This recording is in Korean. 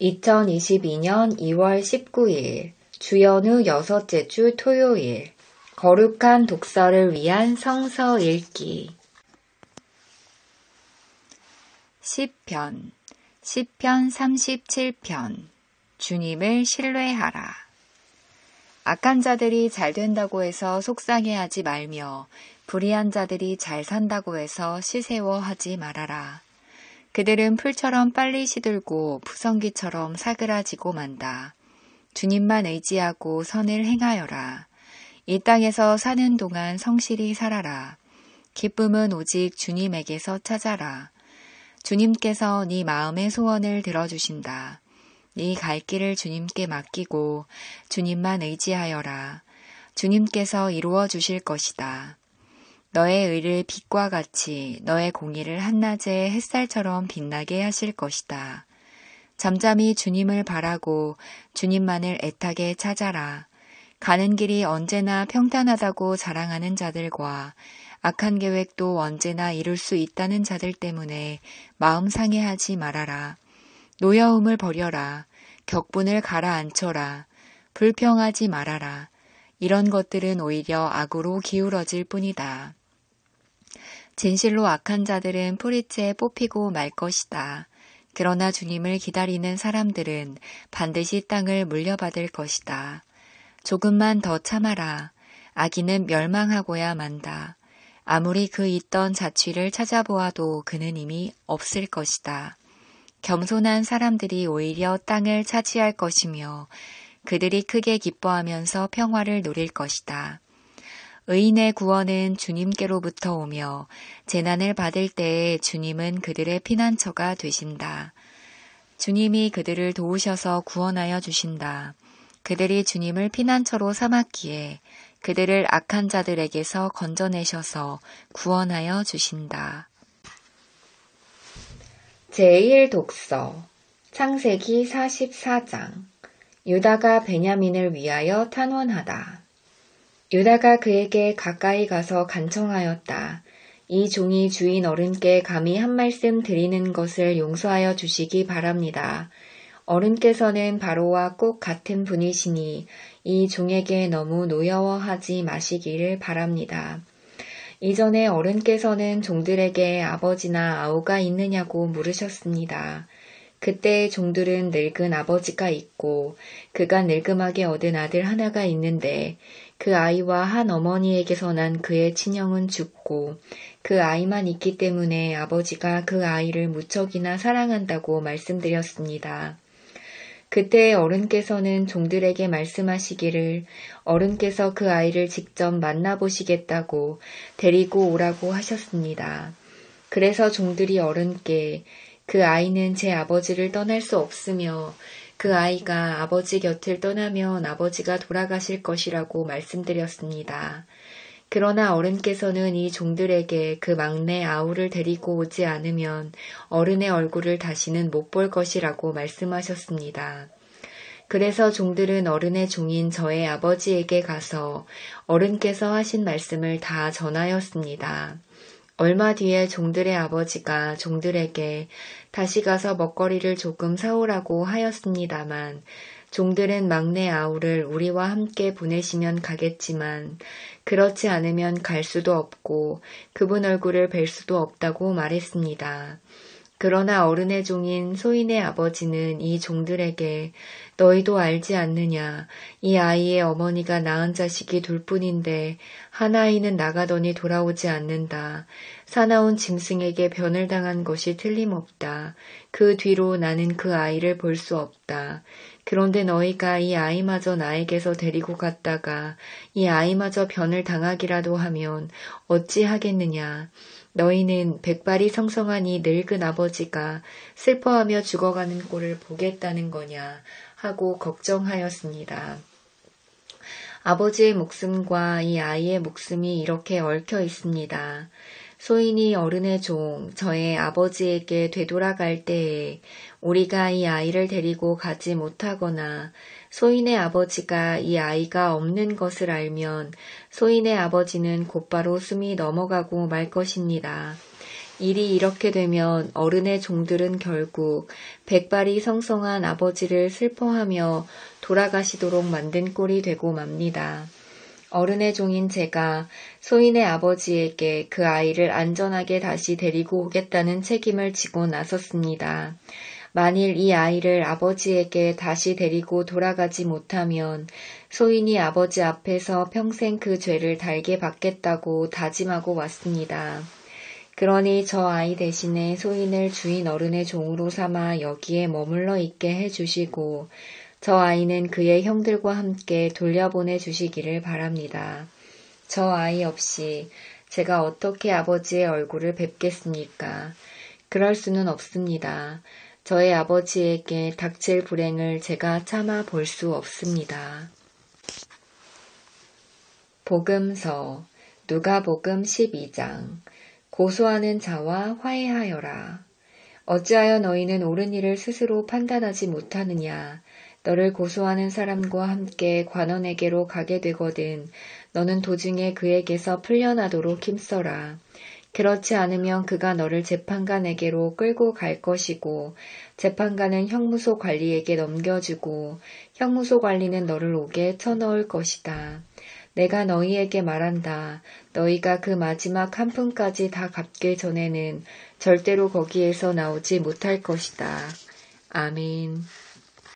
2022년 2월 19일 주연후 여섯째 주 토요일 거룩한 독서를 위한 성서 읽기 시편 37편 주님을 신뢰하라. 악한 자들이 잘 된다고 해서 속상해하지 말며 불의한 자들이 잘 산다고 해서 시세워하지 말아라. 그들은 풀처럼 빨리 시들고 푸성기처럼 사그라지고 만다. 주님만 의지하고 선을 행하여라. 이 땅에서 사는 동안 성실히 살아라. 기쁨은 오직 주님에게서 찾아라. 주님께서 네 마음의 소원을 들어주신다. 네 갈 길을 주님께 맡기고 주님만 의지하여라. 주님께서 이루어 주실 것이다. 너의 의를 빛과 같이 너의 공의를 한낮의 햇살처럼 빛나게 하실 것이다. 잠잠히 주님을 바라고 주님만을 애타게 찾아라. 가는 길이 언제나 평탄하다고 자랑하는 자들과 악한 계획도 언제나 이룰 수 있다는 자들 때문에 마음 상해하지 말아라. 노여움을 버려라. 격분을 가라앉혀라. 불평하지 말아라. 이런 것들은 오히려 악으로 기울어질 뿐이다. 진실로 악한 자들은 뿌리째 뽑히고 말 것이다. 그러나 주님을 기다리는 사람들은 반드시 땅을 물려받을 것이다. 조금만 더 참아라. 악인은 멸망하고야 만다. 아무리 그 있던 자취를 찾아보아도 그는 이미 없을 것이다. 겸손한 사람들이 오히려 땅을 차지할 것이며 그들이 크게 기뻐하면서 평화를 누릴 것이다. 의인의 구원은 주님께로부터 오며 재난을 받을 때에 주님은 그들의 피난처가 되신다. 주님이 그들을 도우셔서 구원하여 주신다. 그들이 주님을 피난처로 삼았기에 그들을 악한 자들에게서 건져내셔서 구원하여 주신다. 제1독서 창세기 44장 유다가 베냐민을 위하여 탄원하다. 유다가 그에게 가까이 가서 간청하였다. 이 종이 주인 어른께 감히 한 말씀 드리는 것을 용서하여 주시기 바랍니다. 어른께서는 바로와 꼭 같은 분이시니 이 종에게 너무 노여워하지 마시기를 바랍니다. 이전에 어른께서는 종들에게 아버지나 아우가 있느냐고 물으셨습니다. 그때 종들은 늙은 아버지가 있고 그가 늙음하게 얻은 아들 하나가 있는데 그 아이와 한 어머니에게서 난 그의 친형은 죽고 그 아이만 있기 때문에 아버지가 그 아이를 무척이나 사랑한다고 말씀드렸습니다. 그때 어른께서는 종들에게 말씀하시기를 어른께서 그 아이를 직접 만나보시겠다고 데리고 오라고 하셨습니다. 그래서 종들이 어른께 그 아이는 제 아버지를 떠날 수 없으며 그 아이가 아버지 곁을 떠나면 아버지가 돌아가실 것이라고 말씀드렸습니다. 그러나 어른께서는 이 종들에게 그 막내 아우를 데리고 오지 않으면 어른의 얼굴을 다시는 못 볼 것이라고 말씀하셨습니다. 그래서 종들은 어른의 종인 저의 아버지에게 가서 어른께서 하신 말씀을 다 전하였습니다. 얼마 뒤에 종들의 아버지가 종들에게 다시 가서 먹거리를 조금 사오라고 하였습니다만 종들은 막내 아우를 우리와 함께 보내시면 가겠지만 그렇지 않으면 갈 수도 없고 그분 얼굴을 뵐 수도 없다고 말했습니다. 그러나 어른의 종인 소인의 아버지는 이 종들에게 너희도 알지 않느냐. 이 아이의 어머니가 낳은 자식이 둘뿐인데 한 아이는 나가더니 돌아오지 않는다. 사나운 짐승에게 변을 당한 것이 틀림없다. 그 뒤로 나는 그 아이를 볼 수 없다. 그런데 너희가 이 아이마저 나에게서 데리고 갔다가 이 아이마저 변을 당하기라도 하면 어찌 하겠느냐. 너희는 백발이 성성한 이 늙은 아버지가 슬퍼하며 죽어가는 꼴을 보겠다는 거냐 하고 걱정하였습니다. 아버지의 목숨과 이 아이의 목숨이 이렇게 얽혀 있습니다. 소인이 어른의 종, 저의 아버지에게 되돌아갈 때에 우리가 이 아이를 데리고 가지 못하거나 소인의 아버지가 이 아이가 없는 것을 알면 소인의 아버지는 곧바로 숨이 넘어가고 말 것입니다. 일이 이렇게 되면 어른의 종들은 결국 백발이 성성한 아버지를 슬퍼하며 돌아가시도록 만든 꼴이 되고 맙니다. 어른의 종인 제가 소인의 아버지에게 그 아이를 안전하게 다시 데리고 오겠다는 책임을 지고 나섰습니다. 만일 이 아이를 아버지에게 다시 데리고 돌아가지 못하면 소인이 아버지 앞에서 평생 그 죄를 달게 받겠다고 다짐하고 왔습니다. 그러니 저 아이 대신에 소인을 주인 어른의 종으로 삼아 여기에 머물러 있게 해주시고 저 아이는 그의 형들과 함께 돌려보내 주시기를 바랍니다. 저 아이 없이 제가 어떻게 아버지의 얼굴을 뵙겠습니까? 그럴 수는 없습니다. 저의 아버지에게 닥칠 불행을 제가 참아 볼 수 없습니다. 복음서 누가복음 12장 고소하는 자와 화해하여라. 어찌하여 너희는 옳은 일을 스스로 판단하지 못하느냐. 너를 고소하는 사람과 함께 관원에게로 가게 되거든 너는 도중에 그에게서 풀려나도록 힘써라. 그렇지 않으면 그가 너를 재판관에게로 끌고 갈 것이고 재판관은 형무소 관리에게 넘겨주고 형무소 관리는 너를 옥에 쳐넣을 것이다. 내가 너희에게 말한다. 너희가 그 마지막 한 푼까지 다 갚기 전에는 절대로 거기에서 나오지 못할 것이다. 아멘.